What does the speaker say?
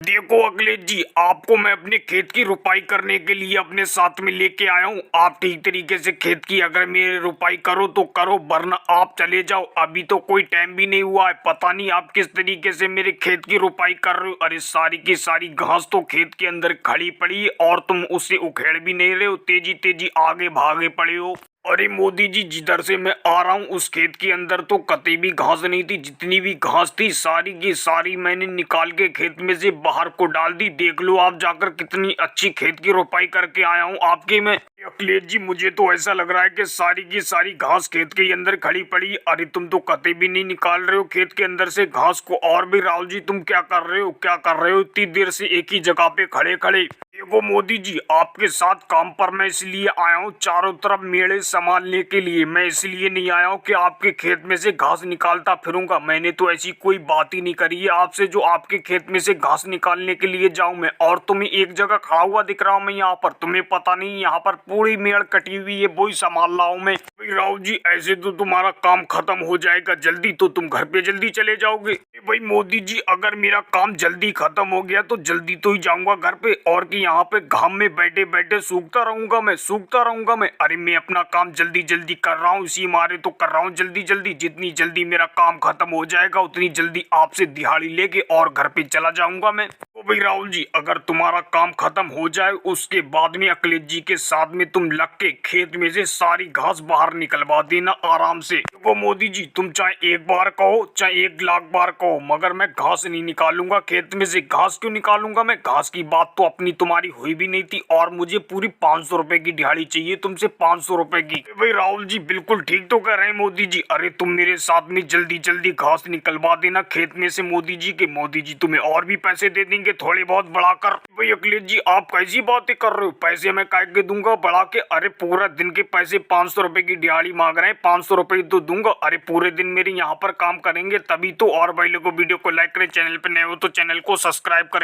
देखो अखिलेश जी, आपको मैं अपने खेत की रुपाई करने के लिए अपने साथ में लेके आया हूँ। आप ठीक तरीके से खेत की अगर मेरी रुपाई करो तो करो, वरना आप चले जाओ। अभी तो कोई टाइम भी नहीं हुआ है। पता नहीं आप किस तरीके से मेरे खेत की रुपाई कर रहे हो। अरे सारी की सारी घास तो खेत के अंदर खड़ी पड़ी है और तुम उसे उखेड़ भी नहीं रहे हो, तेजी तेजी आगे भागे पड़े हो। अरे मोदी जी, जिधर से मैं आ रहा हूँ उस खेत के अंदर तो कतई भी घास नहीं थी। जितनी भी घास थी सारी की सारी मैंने निकाल के खेत में से बाहर को डाल दी। देख लो आप जाकर, कितनी अच्छी खेत की रोपाई करके आया हूँ आपके में। अखिलेश जी, मुझे तो ऐसा लग रहा है कि सारी की सारी घास खेत के अंदर खड़ी पड़ी। अरे तुम तो कतई भी नहीं निकाल रहे हो खेत के अंदर से घास को। और भी राहुल जी, तुम क्या कर रहे हो, क्या कर रहे हो इतनी देर से एक ही जगह पे खड़े खड़े। देखो मोदी जी, आपके साथ काम पर मैं इसलिए आया हूँ, चारों तरफ मेड़े संभालने के लिए। मैं इसलिए नहीं आया हूँ कि आपके खेत में से घास निकालता फिरूंगा। मैंने तो ऐसी कोई बात ही नहीं करी है आपसे जो आपके खेत में से घास निकालने के लिए जाऊं मैं। और तुम्हें एक जगह खड़ा हुआ दिख रहा हूँ मैं यहाँ पर, तुम्हें पता नहीं यहाँ पर पूरी मेड़ कटी हुई है, वही संभाल रहा हूँ मैं। राहुल जी, ऐसे तो तुम्हारा काम खत्म हो जाएगा जल्दी, तो तुम घर पे जल्दी चले जाओगे। भाई मोदी जी, अगर मेरा काम जल्दी खत्म हो गया तो जल्दी तो ही जाऊंगा घर पे, और कि यहाँ पे घाम में बैठे बैठे सूखता रहूंगा मैं, सूखता रहूंगा मैं। अरे मैं अपना काम जल्दी जल्दी कर रहा हूँ, इसी मारे तो कर रहा हूँ जल्दी जल्दी। जितनी जल्दी मेरा काम खत्म हो जाएगा उतनी जल्दी आपसे दिहाड़ी लेके और घर पे चला जाऊंगा मैं। तो भाई राहुल जी, अगर तुम्हारा काम खत्म हो जाए उसके बाद में अखिलेश जी के साथ में तुम लग के खेत में से सारी घास बाहर निकलवा देना आराम से। देखो मोदी जी, तुम चाहे एक बार कहो चाहे 1 लाख बार कहो, मगर मैं घास नहीं निकालूंगा खेत में से। घास क्यों निकालूंगा मैं? घास की बात तो अपनी तुम्हारी हुई भी नहीं थी, और मुझे पूरी 500 रुपए की दिहाड़ी चाहिए तुमसे, 500 रुपए की। भाई राहुल जी, बिल्कुल ठीक तो कह रहे हैं मोदी जी। अरे तुम मेरे साथ में जल्दी जल्दी घास निकलवा देना खेत में से मोदी जी के। मोदी जी तुम्हें और भी पैसे दे देंगे थोड़े बहुत बढ़ाकर। भाई अखिलेश जी, आप कैसी बातें कर रहे हो? पैसे मैं काय के दूंगा बढ़ा के? अरे पूरा दिन के पैसे 500 रुपए की दिहाड़ी मांग रहे हैं, 500 रुपए तो दूंगा। अरे पूरे दिन मेरे यहाँ पर काम करेंगे तभी तो। और भाई लोगों, वीडियो को लाइक करें, चैनल पे नए हो तो चैनल को सब्सक्राइब करें।